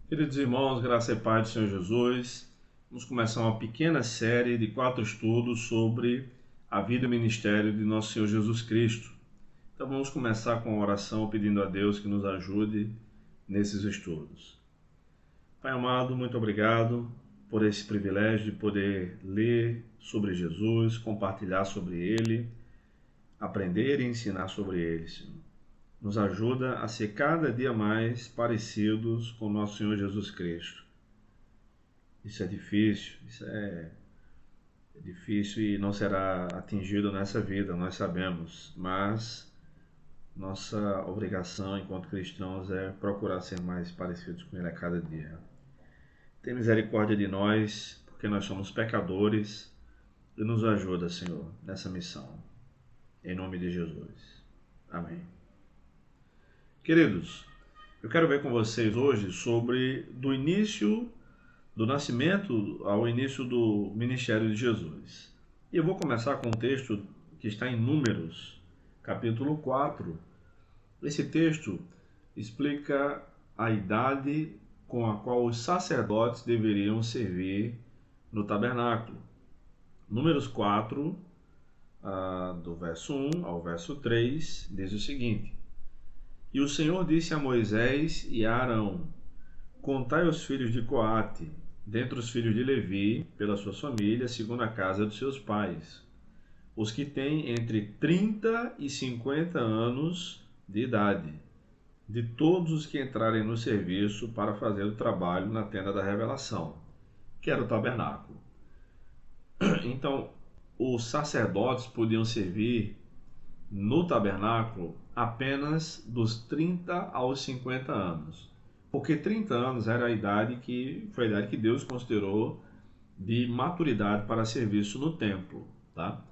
Queridos irmãos, graça e paz do Senhor Jesus, vamos começar uma pequena série de 4 estudos sobre a vida e o ministério de nosso Senhor Jesus Cristo. Então vamos começar com a oração pedindo a Deus que nos ajude nesses estudos. Pai amado, muito obrigado por esse privilégio de poder ler sobre Jesus, compartilhar sobre Ele, aprender e ensinar sobre Ele, Senhor. Nos ajuda a ser cada dia mais parecidos com nosso Senhor Jesus Cristo. Isso é difícil e não será atingido nessa vida, nós sabemos, mas nossa obrigação enquanto cristãos é procurar ser mais parecidos com Ele a cada dia. Tem misericórdia de nós, porque nós somos pecadores, e nos ajuda, Senhor, nessa missão. Em nome de Jesus. Amém. Queridos, eu quero ver com vocês hoje sobre do início do nascimento ao início do ministério de Jesus. E eu vou começar com um texto que está em Números, capítulo 4. Esse texto explica a idade com a qual os sacerdotes deveriam servir no tabernáculo. Números 4, do verso 1 ao verso 3, diz o seguinte: E o Senhor disse a Moisés e a Arão: Contai os filhos de Coate, dentre os filhos de Levi, pelas suas famílias, segundo a casa dos seus pais, os que têm entre 30 e 50 anos de idade, de todos os que entrarem no serviço para fazer o trabalho na tenda da revelação, que era o tabernáculo. Então, os sacerdotes podiam servir no tabernáculo apenas dos 30 aos 50 anos. Porque 30 anos era a idade foi a idade que Deus considerou de maturidade para serviço no templo, tá?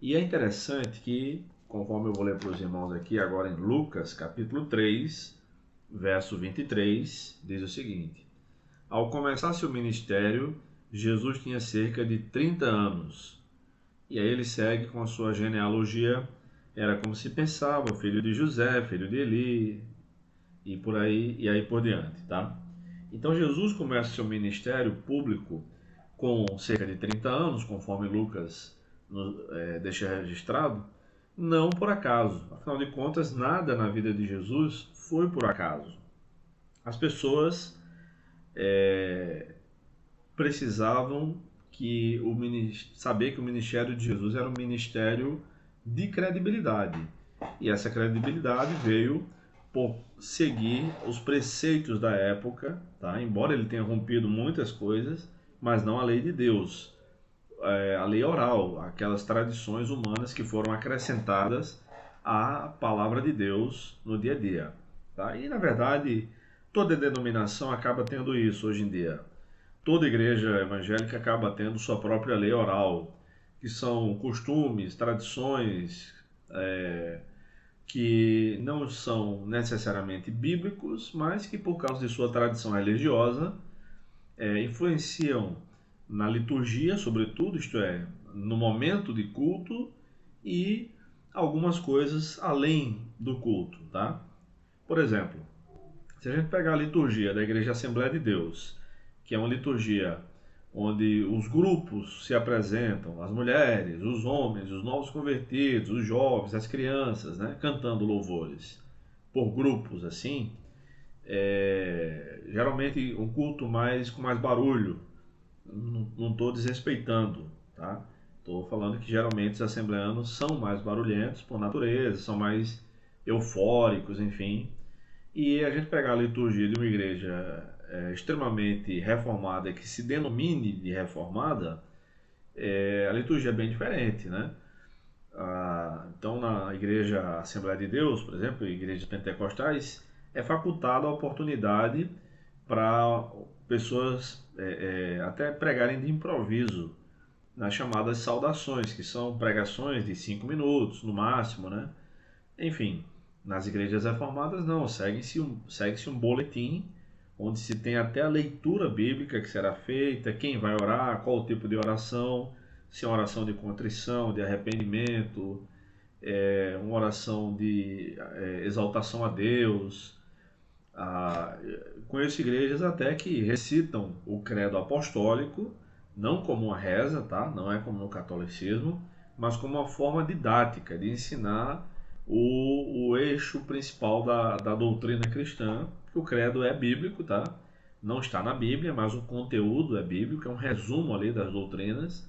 E é interessante que, conforme eu vou ler para os irmãos aqui agora em Lucas, capítulo 3, verso 23, diz o seguinte: Ao começar seu ministério, Jesus tinha cerca de 30 anos. E aí ele segue com a sua genealogia. Era como se pensava, filho de José, filho de Eli, e aí por diante, tá? Então Jesus começa seu ministério público com cerca de 30 anos, conforme Lucas deixa registrado, não por acaso. Afinal de contas, nada na vida de Jesus foi por acaso. As pessoas precisavam saber que o ministério de Jesus era um ministério de credibilidade. E essa credibilidade veio por seguir os preceitos da época, tá? Embora ele tenha rompido muitas coisas, mas não a lei de Deus, a lei oral, aquelas tradições humanas que foram acrescentadas à palavra de Deus no dia a dia. Tá? E na verdade, toda denominação acaba tendo isso hoje em dia. Toda igreja evangélica acaba tendo sua própria lei oral, que são costumes, tradições, que não são necessariamente bíblicos, mas que por causa de sua tradição religiosa influenciam na liturgia, sobretudo, isto é, no momento de culto, e algumas coisas além do culto, tá? Por exemplo, se a gente pegar a liturgia da Igreja Assembleia de Deus, que é uma liturgia onde os grupos se apresentam, as mulheres, os homens, os novos convertidos, os jovens, as crianças, né, cantando louvores por grupos assim, geralmente um culto com mais barulho. Não estou desrespeitando, tá? Estou falando que geralmente os assembleanos são mais barulhentos por natureza, são mais eufóricos, enfim. E a gente pegar a liturgia de uma igreja extremamente reformada, que se denomine de reformada, a liturgia é bem diferente, né? Então, na Igreja Assembleia de Deus, por exemplo, igrejas pentecostais, é facultada a oportunidade para pessoas até pregarem de improviso nas chamadas saudações, que são pregações de 5 minutos no máximo, né? Enfim, nas igrejas reformadas não, segue-se um boletim onde se tem até a leitura bíblica que será feita, quem vai orar, qual o tipo de oração, se é uma oração de contrição, de arrependimento, uma oração de exaltação a Deus. conheço igrejas até que recitam o credo apostólico, não como uma reza, tá? Não é como no catolicismo, mas como uma forma didática de ensinar o eixo principal da doutrina cristã. O credo é bíblico, tá? Não está na Bíblia, mas o conteúdo é bíblico, é um resumo ali das doutrinas.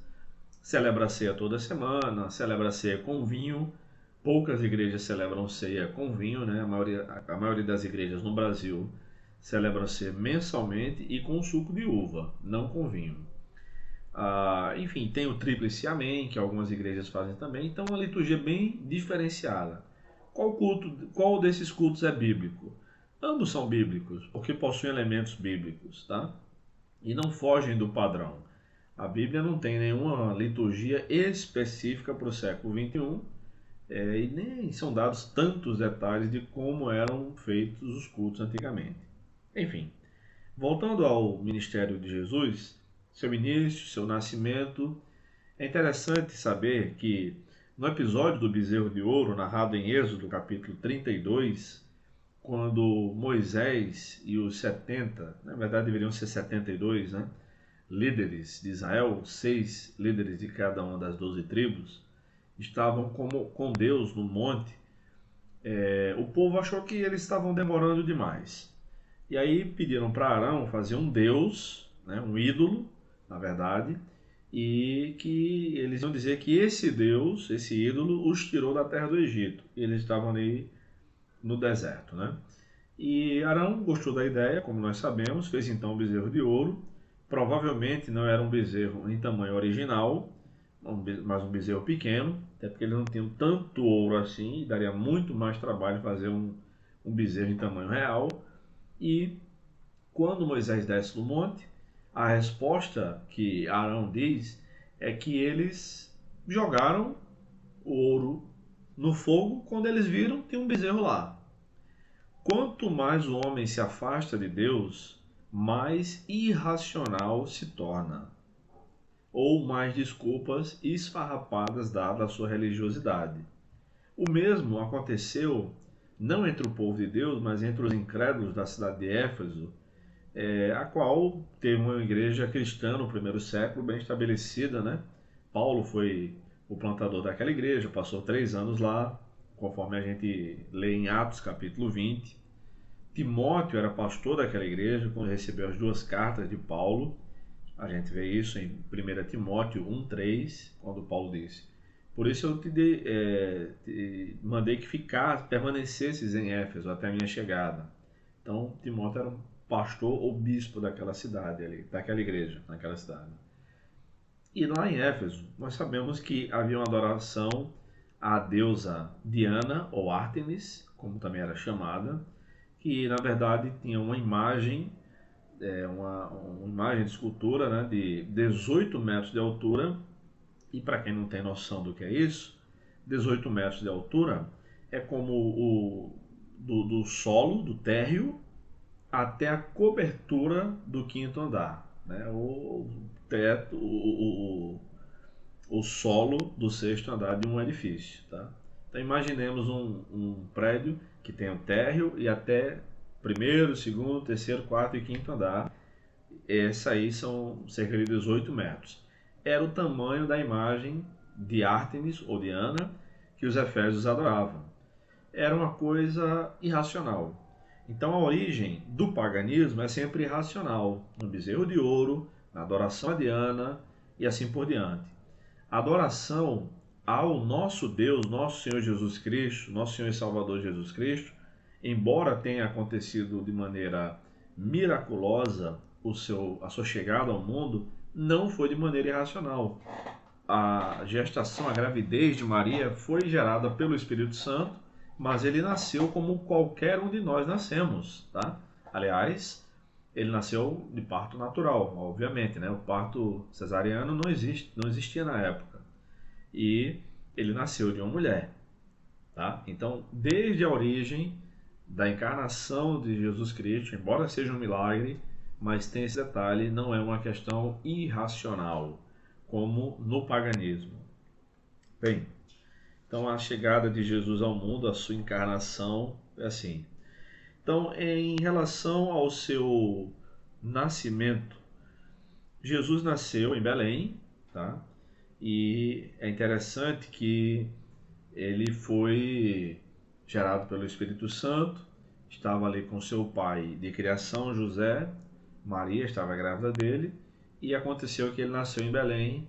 Celebra a ceia toda semana, celebra a ceia com vinho. Poucas igrejas celebram ceia com vinho, né? A maioria das igrejas no Brasil celebra ceia mensalmente e com suco de uva, não com vinho. Enfim, tem o Tríplice Amém, que algumas igrejas fazem também. Então, uma liturgia bem diferenciada. Qual desses cultos é bíblico? Ambos são bíblicos, porque possuem elementos bíblicos, tá? E não fogem do padrão. A Bíblia não tem nenhuma liturgia específica para o século XXI, e nem são dados tantos detalhes de como eram feitos os cultos antigamente. Enfim, voltando ao ministério de Jesus, seu início, seu nascimento, é interessante saber que no episódio do bezerro de ouro, narrado em Êxodo, capítulo 32, quando Moisés e os 70, na verdade deveriam ser 72, né, líderes de Israel, 6 líderes de cada uma das 12 tribos, estavam com Deus no monte, o povo achou que eles estavam demorando demais. E aí pediram para Arão fazer um deus, né, um ídolo, na verdade, e que eles iam dizer que esse deus, esse ídolo, os tirou da terra do Egito. E eles estavam ali no deserto, né? E Arão gostou da ideia, como nós sabemos, fez então um bezerro de ouro. Provavelmente não era um bezerro em tamanho original, mas um bezerro pequeno, até porque eles não tinham tanto ouro assim, e daria muito mais trabalho fazer um bezerro em tamanho real. E quando Moisés desce do monte, a resposta que Arão diz é que eles jogaram o ouro no fogo quando eles viram que tinha um bezerro lá. Quanto mais o homem se afasta de Deus, mais irracional se torna, ou mais desculpas esfarrapadas dá da sua religiosidade. O mesmo aconteceu não entre o povo de Deus, mas entre os incrédulos da cidade de Éfeso, a qual teve uma igreja cristã no primeiro século bem estabelecida, né? Paulo foi o plantador daquela igreja, passou 3 anos lá, conforme a gente lê em Atos capítulo 20. Timóteo era pastor daquela igreja quando recebeu as 2 cartas de Paulo. A gente vê isso em 1 Timóteo 1,3, quando Paulo disse: por isso eu te mandei que permanecesses em Éfeso até a minha chegada. Então, Timóteo era um pastor ou bispo daquela cidade ali, daquela igreja, naquela cidade. E lá em Éfeso, nós sabemos que havia uma adoração à deusa Diana, ou Ártemis, como também era chamada, que na verdade tinha uma imagem, uma imagem de escultura, né, de 18 metros de altura. E para quem não tem noção do que é isso, 18 metros de altura é como do solo, do térreo, até a cobertura do 5º andar, né? O teto, o solo do 6º andar de um edifício, tá? Então imaginemos um prédio que tem o térreo e até primeiro, segundo, terceiro, quarto e 5º andar. Essa aí são cerca de 18 metros. Era o tamanho da imagem de Ártemis ou Diana que os efésios adoravam. Era uma coisa irracional. Então a origem do paganismo é sempre irracional, no bezerro de ouro, na adoração a Diana e assim por diante. A adoração ao nosso Deus, nosso Senhor Jesus Cristo, nosso Senhor e Salvador Jesus Cristo, embora tenha acontecido de maneira miraculosa a sua chegada ao mundo, não foi de maneira irracional. A gestação, a gravidez de Maria foi gerada pelo Espírito Santo, mas ele nasceu como qualquer um de nós nascemos, tá? Aliás, ele nasceu de parto natural, obviamente, né? O parto cesariano não existia na época. E ele nasceu de uma mulher, tá? Então, desde a origem da encarnação de Jesus Cristo, embora seja um milagre, mas tem esse detalhe, não é uma questão irracional, como no paganismo. Bem, então a chegada de Jesus ao mundo, a sua encarnação, é assim. Então, em relação ao seu nascimento, Jesus nasceu em Belém, tá? E é interessante que ele foi gerado pelo Espírito Santo, estava ali com seu pai de criação, José, Maria estava grávida dele, e aconteceu que ele nasceu em Belém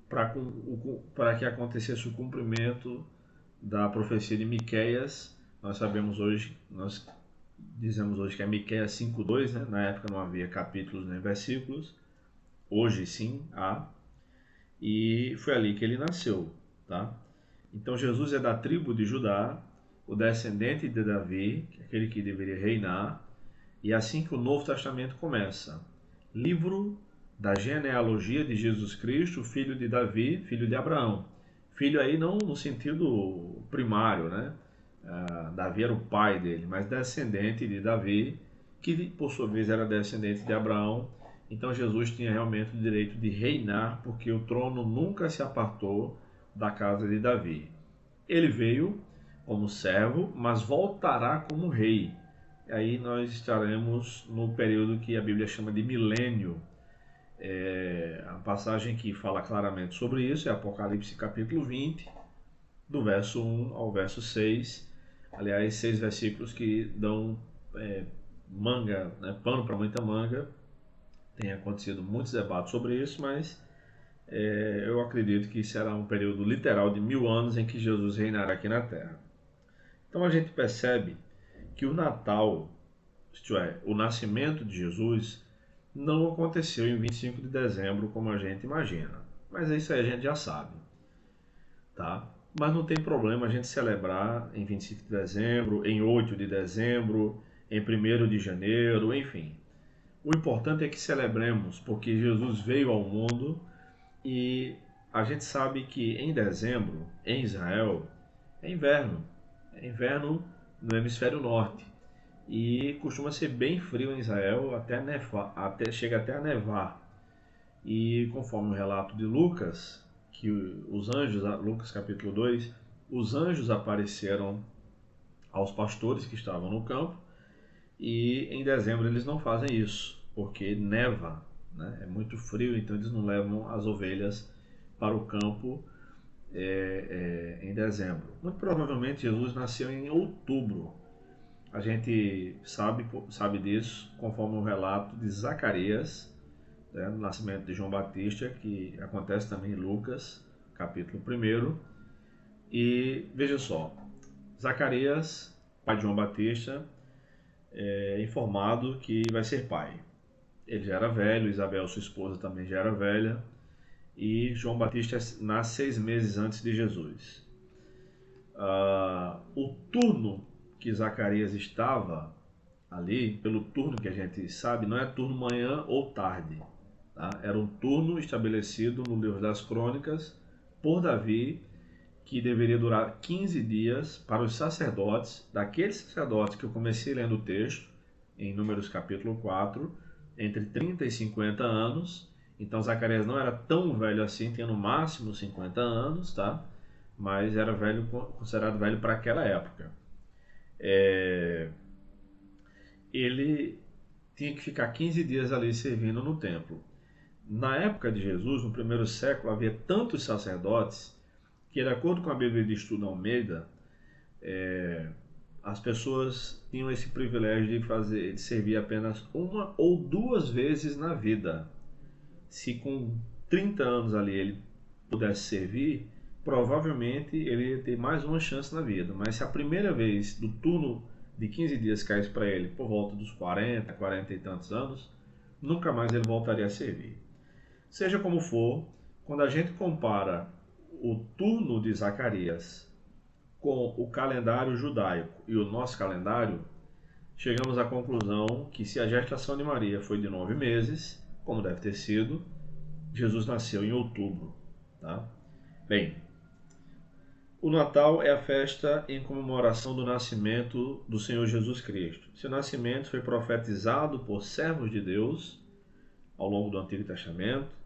para que acontecesse o cumprimento da profecia de Miqueias. Nós sabemos hoje, nós dizemos hoje que é Miqueias 5:2, né? Na época não havia capítulos nem versículos, hoje sim há, e foi ali que ele nasceu, tá? Então Jesus é da tribo de Judá, o descendente de Davi, aquele que deveria reinar, e é assim que o Novo Testamento começa. Livro da genealogia de Jesus Cristo, filho de Davi, filho de Abraão. Filho aí não no sentido primário, né? Davi era o pai dele, mas descendente de Davi, que por sua vez era descendente de Abraão. Então Jesus tinha realmente o direito de reinar, porque o trono nunca se apartou da casa de Davi. Ele veio como servo, mas voltará como rei. Aí nós estaremos no período que a Bíblia chama de milênio. A passagem que fala claramente sobre isso é Apocalipse capítulo 20, do verso 1 ao verso 6. Aliás, 6 versículos que dão manga, né, pano para muita manga. Tem acontecido muitos debates sobre isso, mas eu acredito que será um período literal de 1000 anos em que Jesus reinará aqui na Terra. Então a gente percebe que o Natal, isto é, o nascimento de Jesus, não aconteceu em 25 de dezembro como a gente imagina. Mas isso aí a gente já sabe, tá? Mas não tem problema a gente celebrar em 25 de dezembro, em 8 de dezembro, em 1º de janeiro, enfim. O importante é que celebremos, porque Jesus veio ao mundo e a gente sabe que em dezembro, em Israel, é inverno. É inverno no hemisfério norte. E costuma ser bem frio em Israel, chega até a nevar. E conforme o relato de Lucas, que os anjos, Lucas capítulo 2, os anjos apareceram aos pastores que estavam no campo, e em dezembro eles não fazem isso, porque neva, né? É muito frio, então eles não levam as ovelhas para o campo em dezembro. Muito provavelmente Jesus nasceu em outubro. A gente sabe disso conforme o relato de Zacarias, né, no nascimento de João Batista, que acontece também em Lucas, capítulo 1. E veja só, Zacarias, pai de João Batista, é informado que vai ser pai. Ele já era velho, Isabel, sua esposa, também já era velha, e João Batista nasce 6 meses antes de Jesus. O turno que Zacarias estava ali, pelo turno que a gente sabe, não é turno manhã ou tarde. Tá? Era um turno estabelecido no livro das Crônicas por Davi, que deveria durar 15 dias para os sacerdotes, daqueles sacerdotes que eu comecei lendo o texto, em Números capítulo 4, entre 30 e 50 anos. Então Zacarias não era tão velho assim, tinha no máximo 50 anos, tá? Mas era velho, considerado velho para aquela época. Ele tinha que ficar 15 dias ali servindo no templo. Na época de Jesus, no primeiro século, havia tantos sacerdotes que, de acordo com a Bíblia de Estudo Almeida, as pessoas tinham esse privilégio de servir apenas uma ou duas vezes na vida. Se com 30 anos ali ele pudesse servir, provavelmente ele ia ter mais uma chance na vida. Mas se a primeira vez do turno de 15 dias caísse para ele por volta dos 40 e tantos anos, nunca mais ele voltaria a servir. Seja como for, quando a gente compara o turno de Zacarias com o calendário judaico e o nosso calendário, chegamos à conclusão que se a gestação de Maria foi de 9 meses, como deve ter sido, Jesus nasceu em outubro. Tá? Bem, o Natal é a festa em comemoração do nascimento do Senhor Jesus Cristo. Seu nascimento foi profetizado por servos de Deus ao longo do Antigo Testamento,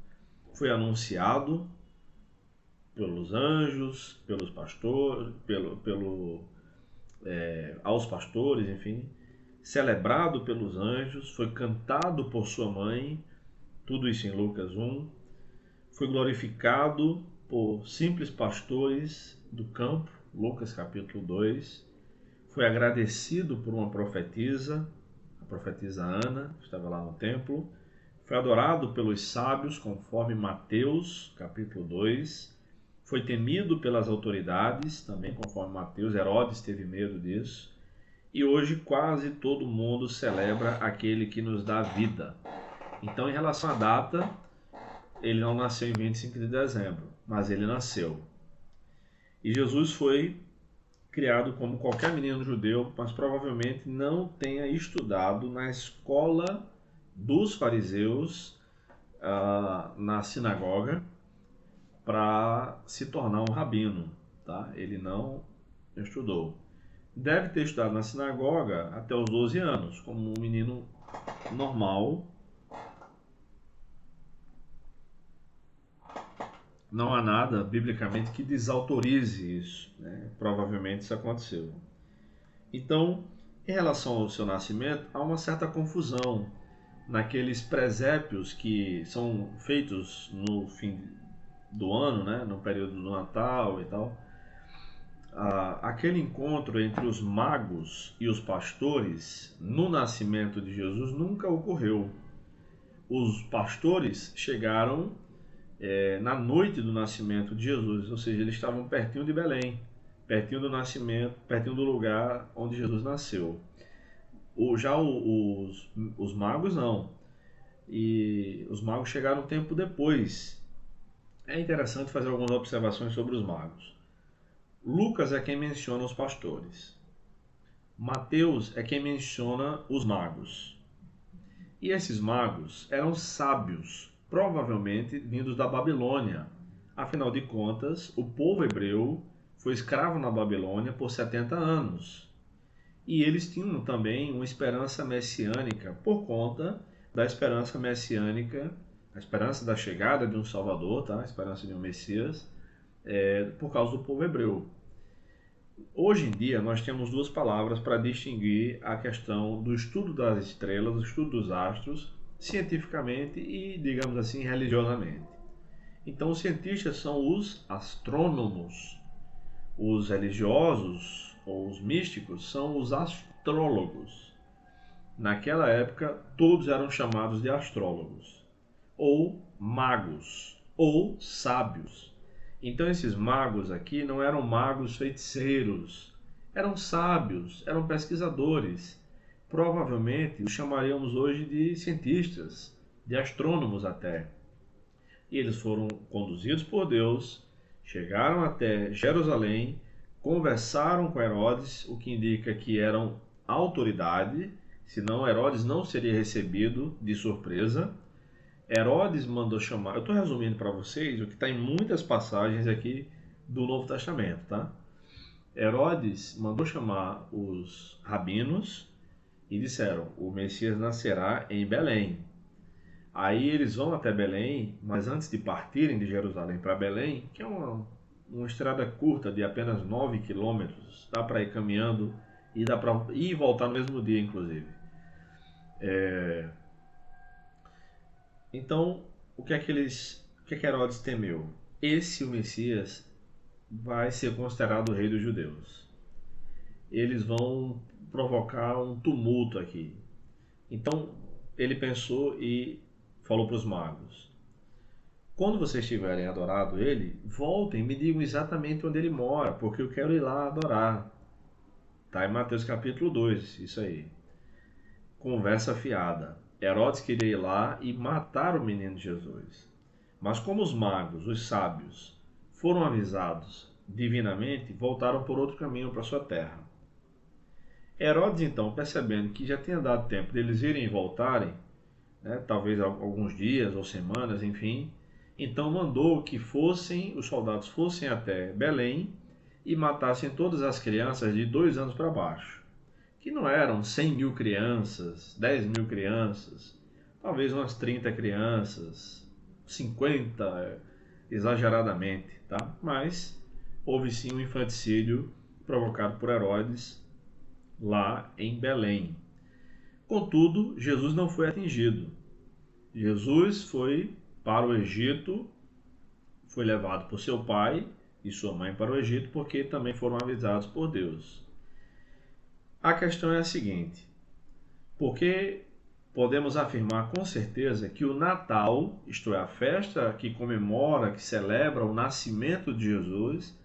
foi anunciado pelos anjos, pelos pastores, aos pastores, enfim, celebrado pelos anjos, foi cantado por sua mãe, tudo isso em Lucas 1, foi glorificado por simples pastores do campo, Lucas capítulo 2, foi agradecido por uma profetisa, a profetisa Ana, que estava lá no templo, foi adorado pelos sábios, conforme Mateus capítulo 2, foi temido pelas autoridades, também conforme Mateus, Herodes teve medo disso, e hoje quase todo mundo celebra aquele que nos dá vida. Então, em relação à data, ele não nasceu em 25 de dezembro, mas ele nasceu. E Jesus foi criado como qualquer menino judeu, mas provavelmente não tenha estudado na escola dos fariseus, na sinagoga, para se tornar um rabino. Tá? Ele não estudou. Deve ter estudado na sinagoga até os 12 anos, como um menino normal. Não há nada, biblicamente, que desautorize isso. Né? Provavelmente isso aconteceu. Então, em relação ao seu nascimento, há uma certa confusão naqueles presépios que são feitos no fim do ano, né? No período do Natal e tal. Aquele encontro entre os magos e os pastores no nascimento de Jesus nunca ocorreu. Os pastores chegaram na noite do nascimento de Jesus, ou seja, eles estavam pertinho de Belém, pertinho do nascimento, pertinho do lugar onde Jesus nasceu. Os magos não, e os magos chegaram um tempo depois. É interessante fazer algumas observações sobre os magos. Lucas é quem menciona os pastores, Mateus é quem menciona os magos. E esses magos eram sábios, provavelmente vindos da Babilônia. Afinal de contas, o povo hebreu foi escravo na Babilônia por 70 anos. E eles tinham também uma esperança messiânica por conta da esperança messiânica, a esperança da chegada de um Salvador, tá? A esperança de um Messias, por causa do povo hebreu. Hoje em dia, nós temos duas palavras para distinguir a questão do estudo das estrelas, do estudo dos astros, cientificamente e, digamos assim, religiosamente. Então, os cientistas são os astrônomos, os religiosos ou os místicos são os astrólogos. Naquela época, todos eram chamados de astrólogos, ou magos, ou sábios. Então esses magos aqui não eram magos feiticeiros, eram sábios, eram pesquisadores. Provavelmente os chamaríamos hoje de cientistas, de astrônomos até. E eles foram conduzidos por Deus, chegaram até Jerusalém, conversaram com Herodes, o que indica que eram autoridade, senão Herodes não seria recebido de surpresa. Herodes mandou chamar, eu estou resumindo para vocês o que está em muitas passagens aqui do Novo Testamento, tá? Herodes mandou chamar os rabinos e disseram, o Messias nascerá em Belém. Aí eles vão até Belém, mas antes de partirem de Jerusalém para Belém, que é uma estrada curta de apenas 9 quilômetros, dá para ir caminhando e dá para ir e voltar no mesmo dia, inclusive. Então, o que é que Herodes temeu? Esse, o Messias, vai ser considerado o rei dos judeus. Eles vão provocar um tumulto aqui. Então, ele pensou e falou para os magos, quando vocês tiverem adorado ele, voltem e me digam exatamente onde ele mora, porque eu quero ir lá adorar. Está em Mateus capítulo 2, isso aí. Conversa fiada. Herodes queria ir lá e matar o menino Jesus. Mas como os magos, os sábios, foram avisados divinamente, voltaram por outro caminho para sua terra. Herodes, então, percebendo que já tinha dado tempo deles irem e voltarem, né, talvez alguns dias ou semanas, enfim, então mandou que os soldados fossem até Belém e matassem todas as crianças de 2 anos para baixo. Que não eram 100 mil crianças, 10 mil crianças, talvez umas 30 crianças, 50 exageradamente, tá? Mas houve sim um infanticídio provocado por Herodes lá em Belém. Contudo, Jesus não foi atingido. Jesus foi para o Egito, foi levado por seu pai e sua mãe para o Egito, porque também foram avisados por Deus. A questão é a seguinte: porque podemos afirmar com certeza que o Natal, isto é, a festa que comemora, que celebra o nascimento de Jesus,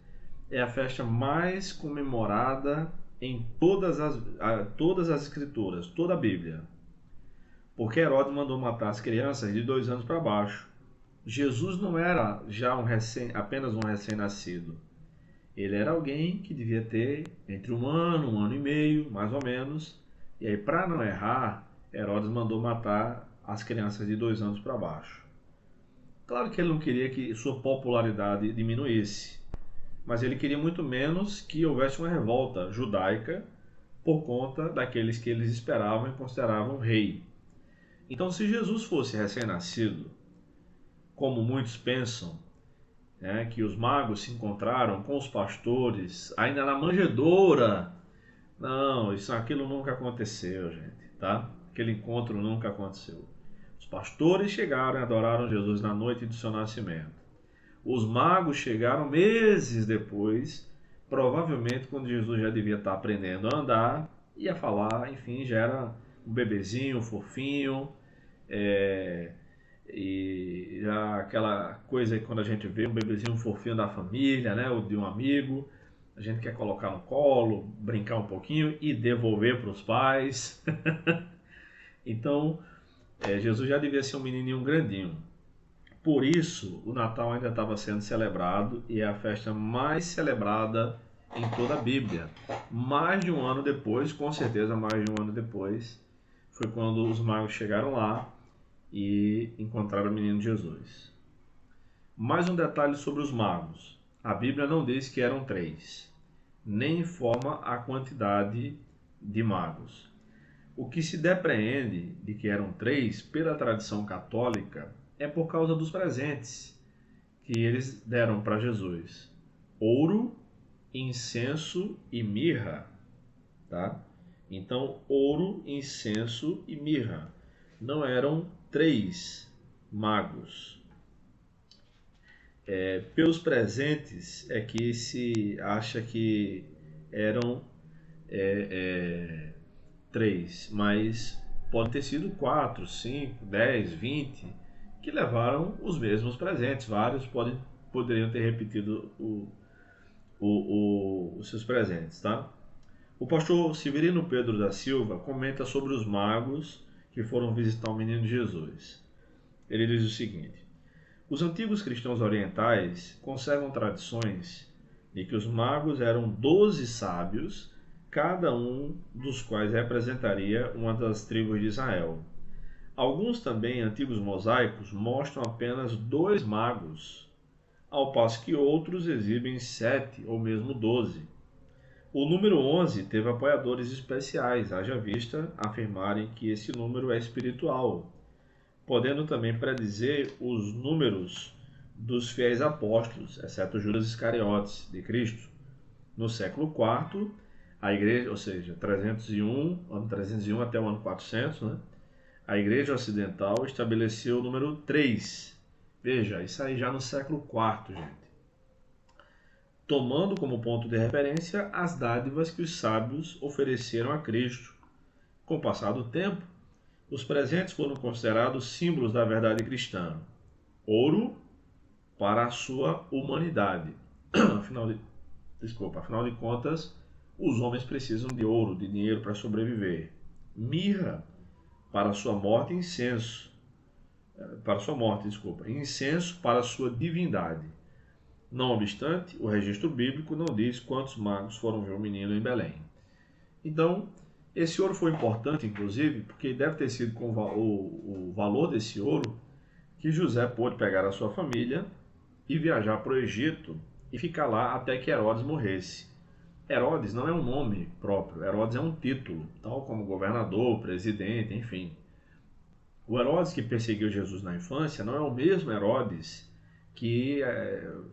é a festa mais comemorada em todas as escrituras, toda a Bíblia. Porque Herodes mandou matar as crianças de 2 anos para baixo. Jesus não era já apenas um recém-nascido. Ele era alguém que devia ter entre 1 ano e meio, mais ou menos. E aí, para não errar, Herodes mandou matar as crianças de 2 anos para baixo. Claro que ele não queria que sua popularidade diminuísse, mas ele queria muito menos que houvesse uma revolta judaica por conta daqueles que eles esperavam e consideravam rei. Então, se Jesus fosse recém-nascido, como muitos pensam, né, que os magos se encontraram com os pastores ainda na manjedoura, não, aquilo nunca aconteceu, gente, tá? Aquele encontro nunca aconteceu. Os pastores chegaram e adoraram Jesus na noite do seu nascimento. Os magos chegaram meses depois, provavelmente quando Jesus já devia estar aprendendo a andar e a falar, enfim, já era um bebezinho, fofinho, e já aquela coisa que quando a gente vê um bebezinho fofinho da família, né, ou de um amigo, a gente quer colocar no colo, brincar um pouquinho e devolver para os pais. Então, Jesus já devia ser um menininho grandinho. Por isso, o Natal ainda estava sendo celebrado e é a festa mais celebrada em toda a Bíblia. Mais de um ano depois, com certeza mais de um ano depois, foi quando os magos chegaram lá e encontraram o menino Jesus. Mais um detalhe sobre os magos. A Bíblia não diz que eram 3, nem informa a quantidade de magos. O que se depreende de que eram 3 pela tradição católica é por causa dos presentes que eles deram para Jesus: ouro, incenso e mirra, tá? Então, ouro, incenso e mirra. Não eram 3 magos. Pelos presentes é que se acha que eram 3, mas pode ter sido 4, 5, 10, 20 que levaram os mesmos presentes. Vários poderiam ter repetido os seus presentes, tá? O pastor Severino Pedro da Silva comenta sobre os magos que foram visitar o menino Jesus. Ele diz o seguinte: os antigos cristãos orientais conservam tradições de que os magos eram 12 sábios, cada um dos quais representaria uma das tribos de Israel. Alguns também antigos mosaicos mostram apenas 2 magos, ao passo que outros exibem 7 ou mesmo 12. O número 11 teve apoiadores especiais, haja vista afirmarem que esse número é espiritual, podendo também predizer os números dos fiéis apóstolos, exceto Judas Iscariotes de Cristo. No século IV, a igreja, ou seja, 301, ano 301 até o ano 400, né? A igreja ocidental estabeleceu o número 3. Veja, isso aí já no século IV, gente. Tomando como ponto de referência as dádivas que os sábios ofereceram a Cristo. Com o passar do tempo, os presentes foram considerados símbolos da verdade cristã. Ouro para a sua humanidade. Afinal de contas, os homens precisam de ouro, de dinheiro para sobreviver. Mirra para a sua morte, incenso para a sua divindade. Não obstante, o registro bíblico não diz quantos magos foram ver o menino em Belém. Então, esse ouro foi importante, inclusive, porque deve ter sido com o valor desse ouro que José pôde pegar a sua família e viajar para o Egito e ficar lá até que Herodes morresse. Herodes não é um nome próprio, Herodes é um título, tal como governador, presidente, enfim. O Herodes que perseguiu Jesus na infância não é o mesmo Herodes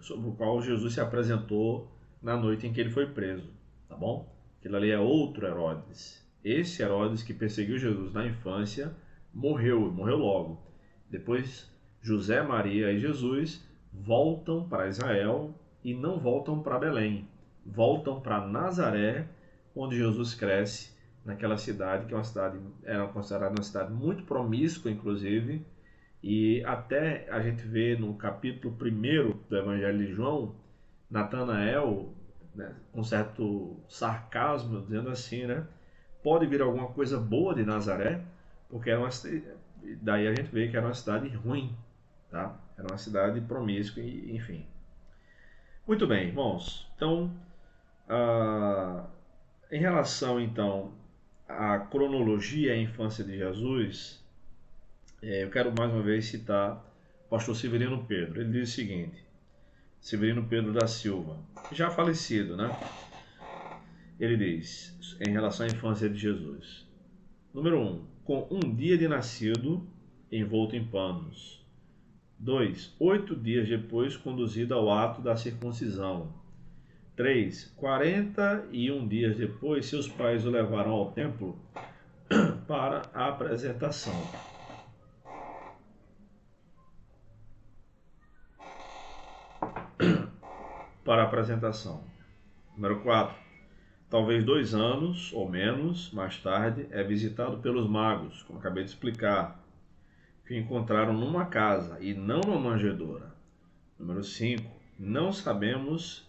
sobre o qual Jesus se apresentou na noite em que ele foi preso, tá bom? Aquilo ali é outro Herodes. Esse Herodes que perseguiu Jesus na infância morreu logo. Depois, José, Maria e Jesus voltam para Israel e não voltam para Belém. Voltam para Nazaré, onde Jesus cresce, naquela cidade que era considerada uma cidade muito promíscua, inclusive, e até a gente vê no capítulo 1 do Evangelho de João, Natanael, né, com certo sarcasmo, dizendo assim, né? Pode vir alguma coisa boa de Nazaré, porque daí a gente vê que era uma cidade ruim, tá? Era uma cidade promíscua, enfim. Muito bem, irmãos. Então, em relação então à cronologia e à infância de Jesus, eu quero mais uma vez citar o pastor Severino Pedro. Ele diz o seguinte: Severino Pedro da Silva, já falecido, né? Ele diz, em relação à infância de Jesus: número 1, com um dia de nascido, envolto em panos. 2, 8 dias depois, conduzido ao ato da circuncisão. 3, 41 dias depois, seus pais o levaram ao templo para a apresentação. Número 4, talvez 2 anos ou menos mais tarde, é visitado pelos magos, como acabei de explicar, que o encontraram numa casa e não numa manjedoura. Número 5, não sabemos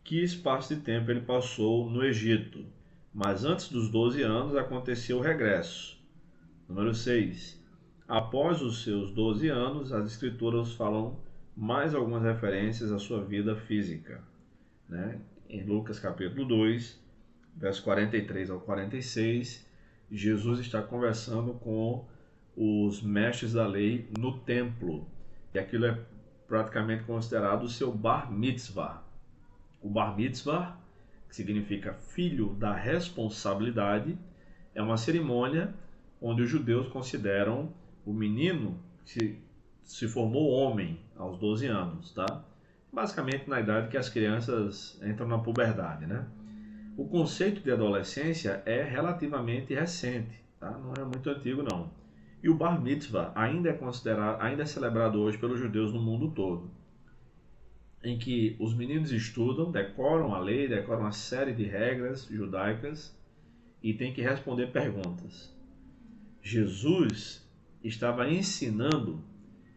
que espaço de tempo ele passou no Egito, mas antes dos 12 anos aconteceu o regresso. Número 6, após os seus 12 anos, as escrituras falam mais algumas referências à sua vida física, né? Em Lucas capítulo 2, verso 43 ao 46, Jesus está conversando com os mestres da lei no templo, e aquilo é praticamente considerado o seu bar mitzvah. O bar mitzvah, que significa filho da responsabilidade, é uma cerimônia onde os judeus consideram o menino que se formou homem aos 12 anos, tá? Basicamente na idade que as crianças entram na puberdade, né? O conceito de adolescência é relativamente recente, tá? Não é muito antigo não. E o bar mitzvah ainda é celebrado hoje pelos judeus no mundo todo, em que os meninos estudam, decoram a lei, decoram uma série de regras judaicas e têm que responder perguntas. Jesus estava ensinando,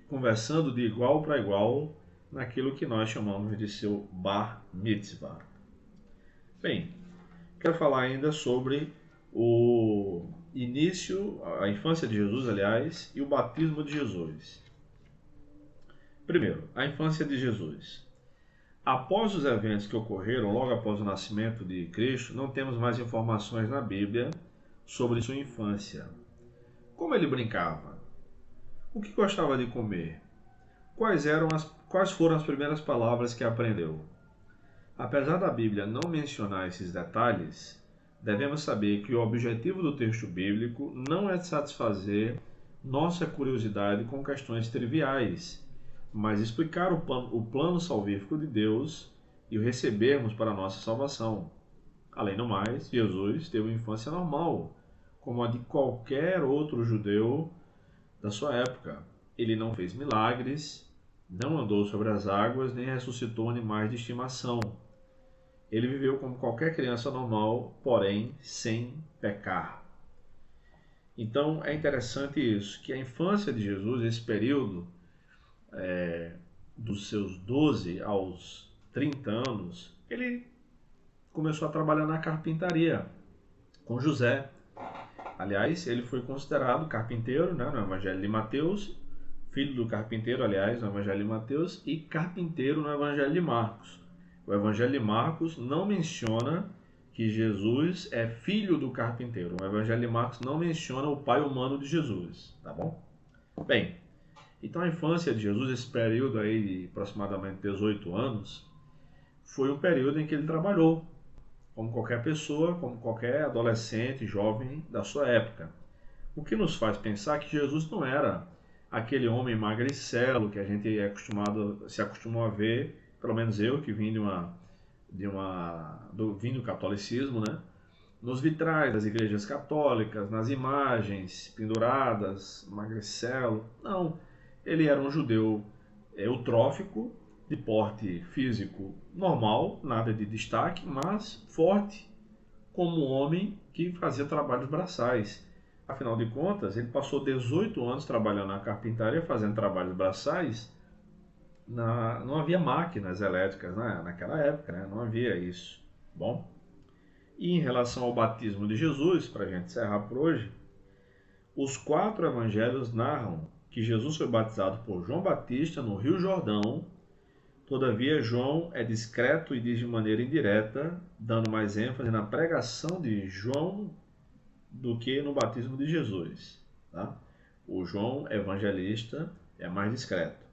conversando de igual para igual naquilo que nós chamamos de seu bar mitzvah. Bem, quero falar ainda sobre o início, a infância de Jesus, aliás, e o batismo de Jesus. Primeiro, a infância de Jesus. Após os eventos que ocorreram logo após o nascimento de Cristo, não temos mais informações na Bíblia sobre sua infância. Como ele brincava? O que gostava de comer? Quais foram as primeiras palavras que aprendeu? Apesar da Bíblia não mencionar esses detalhes, devemos saber que o objetivo do texto bíblico não é satisfazer nossa curiosidade com questões triviais, mas explicar o plano salvífico de Deus e o recebermos para a nossa salvação. Além do mais, Jesus teve uma infância normal, como a de qualquer outro judeu da sua época. Ele não fez milagres, não andou sobre as águas, nem ressuscitou animais de estimação. Ele viveu como qualquer criança normal, porém sem pecar. Então é interessante isso, que a infância de Jesus, esse período dos seus 12 aos 30 anos, ele começou a trabalhar na carpintaria com José. Aliás, ele foi considerado carpinteiro, né, no Evangelho de Mateus, filho do carpinteiro, aliás, no Evangelho de Mateus, e carpinteiro no Evangelho de Marcos. O Evangelho de Marcos não menciona que Jesus é filho do carpinteiro. O Evangelho de Marcos não menciona o pai humano de Jesus, tá bom? Bem, então a infância de Jesus, esse período aí de aproximadamente 18 anos, foi um período em que ele trabalhou, como qualquer pessoa, como qualquer adolescente, jovem da sua época. O que nos faz pensar que Jesus não era aquele homem magricelo que a gente se acostumou a ver, pelo menos eu que vim vim do catolicismo, né? nos vitrais das igrejas católicas, nas imagens penduradas, magricelo. Não, ele era um judeu eutrófico, de porte físico normal, nada de destaque, mas forte como homem que fazia trabalhos braçais. Afinal de contas, ele passou 18 anos trabalhando na carpintaria, fazendo trabalhos braçais. Não havia máquinas elétricas naquela época, né? Não havia isso. Bom, e em relação ao batismo de Jesus, para a gente encerrar por hoje, os 4 evangelhos narram que Jesus foi batizado por João Batista no Rio Jordão. Todavia, João é discreto e diz de maneira indireta, dando mais ênfase na pregação de João do que no batismo de Jesus. Tá? O João evangelista é mais discreto.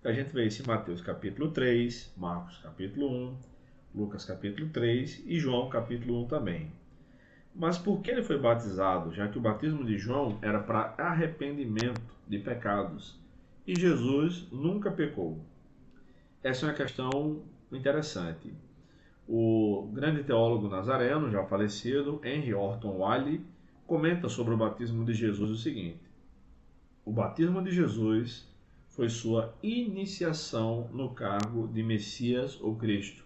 A gente vê isso em Mateus capítulo 3, Marcos capítulo 1, Lucas capítulo 3 e João capítulo 1 também. Mas por que ele foi batizado? Já que o batismo de João era para arrependimento de pecados e Jesus nunca pecou. Essa é uma questão interessante. O grande teólogo nazareno, já falecido, Henry Horton Wiley, comenta sobre o batismo de Jesus o seguinte: o batismo de Jesus foi sua iniciação no cargo de Messias ou Cristo.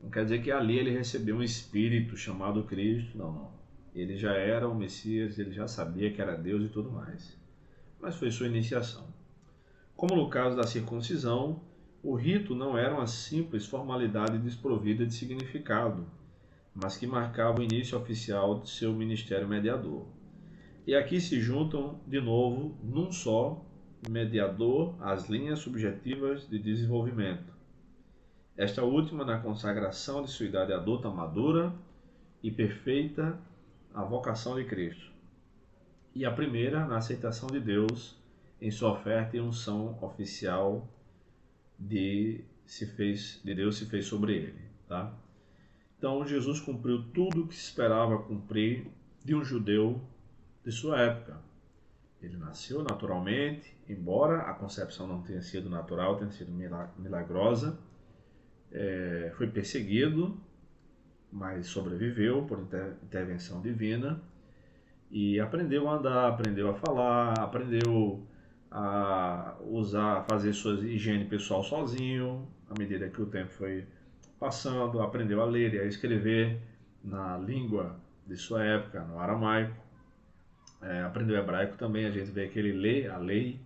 Não quer dizer que ali ele recebeu um espírito chamado Cristo, não. Ele já era o Messias, ele já sabia que era Deus e tudo mais. Mas foi sua iniciação. Como no caso da circuncisão, o rito não era uma simples formalidade desprovida de significado, mas que marcava o início oficial de seu ministério mediador. E aqui se juntam, de novo, num só mediador, as linhas subjetivas de desenvolvimento. Esta última na consagração de sua idade adulta madura e perfeita à vocação de Cristo. E a primeira na aceitação de Deus em sua oferta e unção oficial de Deus se fez sobre ele. Tá? Então Jesus cumpriu tudo o que se esperava cumprir de um judeu de sua época. Ele nasceu naturalmente, embora a concepção não tenha sido natural, tenha sido milagrosa. Foi perseguido, mas sobreviveu por intervenção divina e aprendeu a andar, aprendeu a falar, aprendeu a fazer sua higiene pessoal sozinho, à medida que o tempo foi passando, aprendeu a ler e a escrever na língua de sua época, no aramaico. Aprendeu hebraico também, a gente vê que ele lê a lei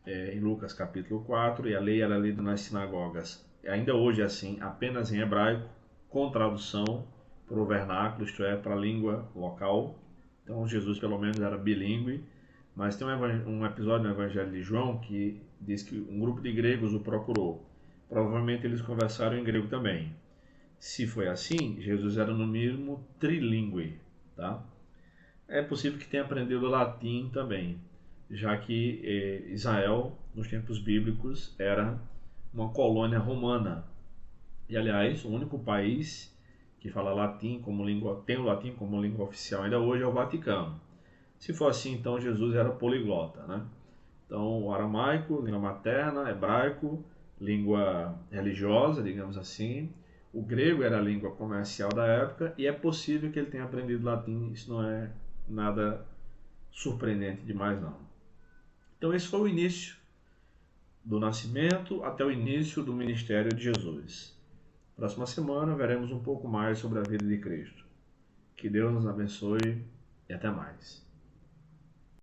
em Lucas capítulo 4, e a lei era lida nas sinagogas. Ainda hoje é assim, apenas em hebraico, com tradução para o vernáculo, isto é, para a língua local. Então Jesus pelo menos era bilíngue, mas tem um episódio no Evangelho de João que diz que um grupo de gregos o procurou. Provavelmente eles conversaram em grego também. Se foi assim, Jesus era no mínimo trilíngue, tá? É possível que tenha aprendido latim também, já que Israel, nos tempos bíblicos, era uma colônia romana. E, aliás, o único país que fala latim como língua, tem o latim como língua oficial ainda hoje é o Vaticano. Se for assim, então Jesus era poliglota, né? Então, o aramaico, língua materna, hebraico, língua religiosa, digamos assim. O grego era a língua comercial da época e é possível que ele tenha aprendido latim, isso não é nada surpreendente demais não. Então esse foi o início do nascimento até o início do ministério de Jesus. Próxima semana veremos um pouco mais sobre a vida de Cristo. Que Deus nos abençoe e até mais.